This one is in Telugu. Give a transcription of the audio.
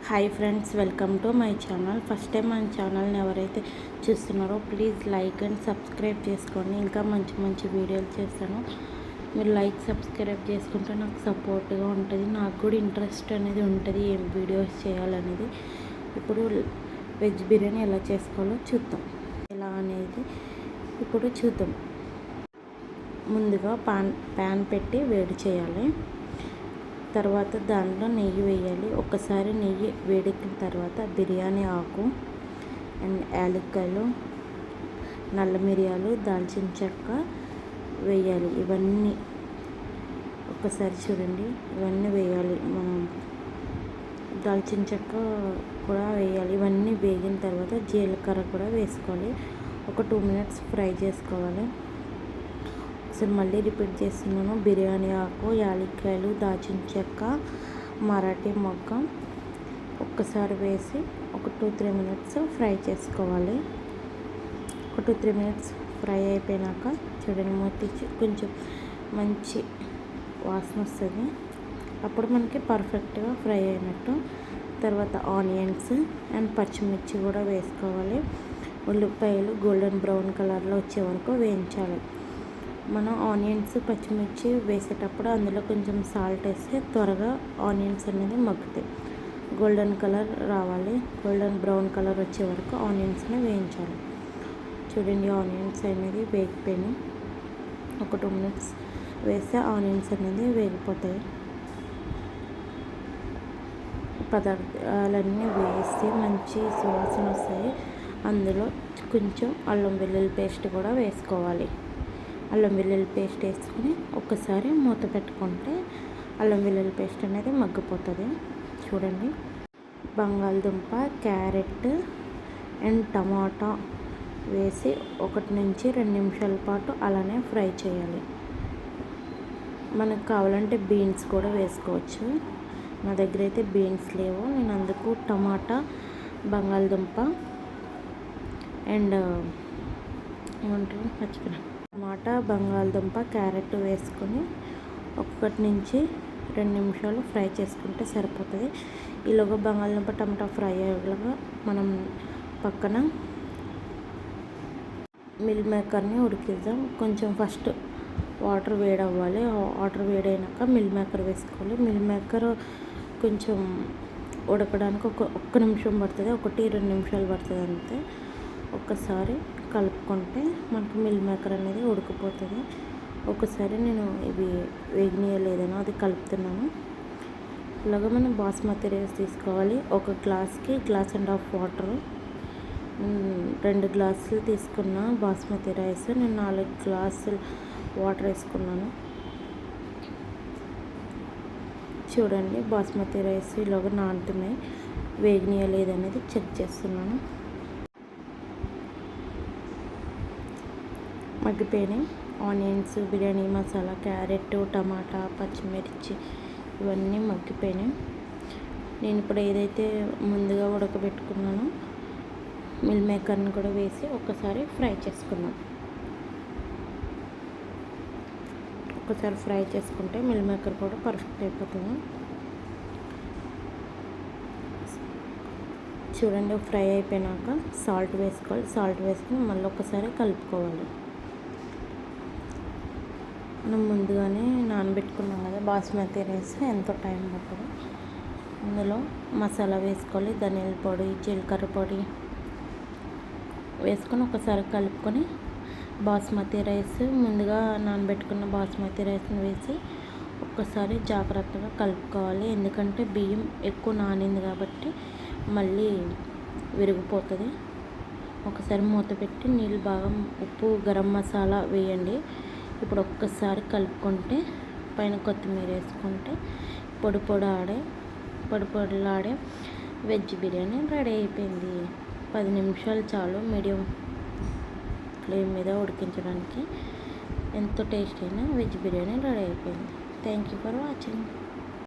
Hi friends, welcome to my channel. First time మన ఛానల్ని ఎవరైతే చూస్తున్నారో ప్లీజ్ లైక్ అండ్ సబ్స్క్రైబ్ చేసుకోండి. ఇంకా మంచి మంచి వీడియోలు చేస్తాను. మీరు లైక్ సబ్స్క్రైబ్ చేసుకుంటే నాకు సపోర్ట్గా ఉంటుంది. నాకు కూడా ఇంట్రెస్ట్ అనేది ఉంటుంది ఏం వీడియోస్ చేయాలనేది. ఇప్పుడు వెజ్ బిర్యానీ ఎలా చేసుకోవాలో చూద్దాం. ఎలా అనేది ఇప్పుడు చూద్దాం. ముందుగా ప్యాన్ పెట్టి వేడి చేయాలి. తర్వాత దాంట్లో నెయ్యి వేయాలి. ఒక్కసారి నెయ్యి వేడెక్కిన తర్వాత బిర్యానీ ఆకు అండ్ యాలక్కాయలు, నల్ల మిరియాలు, దాల్చిన చెక్క వేయాలి. ఇవన్నీ ఒక్కసారి చూడండి, ఇవన్నీ వేయాలి. మనం దాల్చిన చెక్క కూడా వేయాలి. ఇవన్నీ వేగిన తర్వాత జీలకర్ర కూడా వేసుకోవాలి. ఒక 2 minutes ఫ్రై చేసుకోవాలి. ఒకసారి మళ్ళీ రిపీట్ చేస్తున్నాను. బిర్యానీ ఆకు, యాలక్కాయలు, దాల్చిన చెక్క, మరాఠీ మొగ్గ ఒక్కసారి వేసి ఒక 2-3 minutes ఫ్రై చేసుకోవాలి. ఒక 2-3 minutes ఫ్రై అయిపోయినాక చూడండి, మూతిచ్చి కొంచెం మంచి వాసన వస్తుంది. అప్పుడు మనకి పర్ఫెక్ట్గా ఫ్రై అయినట్టు. తర్వాత ఆనియన్స్ అండ్ పచ్చిమిర్చి కూడా వేసుకోవాలి. ఉల్లిపాయలు గోల్డెన్ బ్రౌన్ కలర్లో వచ్చే వరకు వేయించాలి. మనం ఆనియన్స్, పచ్చిమిర్చి వేసేటప్పుడు అందులో కొంచెం సాల్ట్ వేస్తే త్వరగా ఆనియన్స్ అనేది మగ్గుతాయి. గోల్డెన్ కలర్ రావాలి. గోల్డెన్ బ్రౌన్ కలర్ వచ్చే వరకు ఆనియన్స్ని వేయించాలి. చూడండి, ఆనియన్స్ అనేది వేగిపోయినాయి. ఒక 2 minutes వేస్తే ఆనియన్స్ అనేది వేగిపోతాయి. పదార్థాలన్నీ వేసి మంచి సువాసన వస్తాయి. అందులో కొంచెం అల్లం వెల్లుల్లి పేస్ట్ కూడా వేసుకోవాలి. అల్లం వెల్లుల్లి పేస్ట్ వేసుకొని ఒక్కసారి మూత పెట్టుకుంటే అల్లం వెల్లుల్లి పేస్ట్ అనేది మగ్గిపోతుంది. చూడండి, బంగాళదుంప, క్యారెట్ అండ్ టమాటా వేసి 1 నుంచి 2 నిమిషాల పాటు అలానే ఫ్రై చేయాలి. మనకు కావాలంటే బీన్స్ కూడా వేసుకోవచ్చు. నా దగ్గర అయితే బీన్స్ లేవు, నేను అందుకు టమాటా, బంగాళదుంప అండ్ ఏమంటారు మర్చిపోయినా, టమాటా, బంగాళదుంప, క్యారెట్ వేసుకొని 1 నుంచి 2 నిమిషాలు ఫ్రై చేసుకుంటే సరిపోతుంది. ఈలోగా బంగాళదుంప, టమాటా ఫ్రై అయ్యేలాగా మనం పక్కన మిల్ మేకర్ని ఉడికిద్దాం. కొంచెం ఫస్ట్ వాటర్ వేడవ్వాలి. వాటర్ వేడైనాక మిల్ మేకర్ వేసుకోవాలి. మిల్ మేకర్ కొంచెం ఉడకడానికి ఒక్క నిమిషం పడుతుంది, 1-2 నిమిషాలు పడుతుంది అంతే. ఒక్కసారి కలుపుకుంటే మనకు మిల్ మేకర్ అనేది ఉడికిపోతుంది. ఒకసారి నేను ఇవి వేగనీయలేదనో అది కలుపుతున్నాను. ఇలాగా మనం బాస్మతి రైస్ తీసుకోవాలి. 1 గ్లాస్కి 1.5 గ్లాస్ వాటర్, 2 గ్లాసులు తీసుకున్న బాస్మతి రైస్, నేను 4 గ్లాసులు వాటర్ వేసుకున్నాను. చూడండి, బాస్మతి రైస్ ఇలాగ నానుతున్నాయి. వేగనీయలేదనేది చెక్ చేస్తున్నాను. మగ్గిపోయినాయి. ఆనియన్స్, బిర్యానీ మసాలా, క్యారెట్, టమాటా, పచ్చిమిర్చి ఇవన్నీ మగ్గిపోయినాయి. నేను ఇప్పుడు ఏదైతే ముందుగా ఉడకబెట్టుకున్నానో మిల్ మేకర్ని కూడా వేసి ఒక్కసారి ఫ్రై చేసుకున్నాం. ఒక్కసారి ఫ్రై చేసుకుంటే మిల్ మేకర్ కూడా పర్ఫెక్ట్ అయిపోతుంది. చూడండి, ఫ్రై అయిపోయినాక సాల్ట్ వేసుకోవాలి. సాల్ట్ వేసుకొని మళ్ళీ ఒకసారి కలుపుకోవాలి. మనం ముందుగానే నానబెట్టుకున్నాం కదా బాస్మతి రైస్, ఎంతో టైం పడుతుంది. అందులో మసాలా వేసుకోవాలి. ధనియాల పొడి, జీలకర్ర పొడి వేసుకొని ఒకసారి కలుపుకొని బాస్మతి రైస్, ముందుగా నానబెట్టుకున్న బాస్మతి రైస్ని వేసి ఒక్కసారి జాగ్రత్తగా కలుపుకోవాలి. ఎందుకంటే బియ్యం ఎక్కువ నానింది కాబట్టి మళ్ళీ విరిగిపోతుంది. ఒకసారి మూత పెట్టి నీళ్ళు బాగా, ఉప్పు, గరం మసాలా వేయండి. ఇప్పుడు ఒక్కసారి కలుపుకుంటే పైన కొత్తిమీర వేసుకుంటే పొడిలాడే వెజ్ బిర్యానీ రెడీ అయిపోయింది. 10 నిమిషాలు చాలు మీడియం ఫ్లేమ్ మీద ఉడికించడానికి. ఎంతో టేస్ట్ అయిన వెజ్ బిర్యానీ రెడీ అయిపోయింది. Thank you for watching.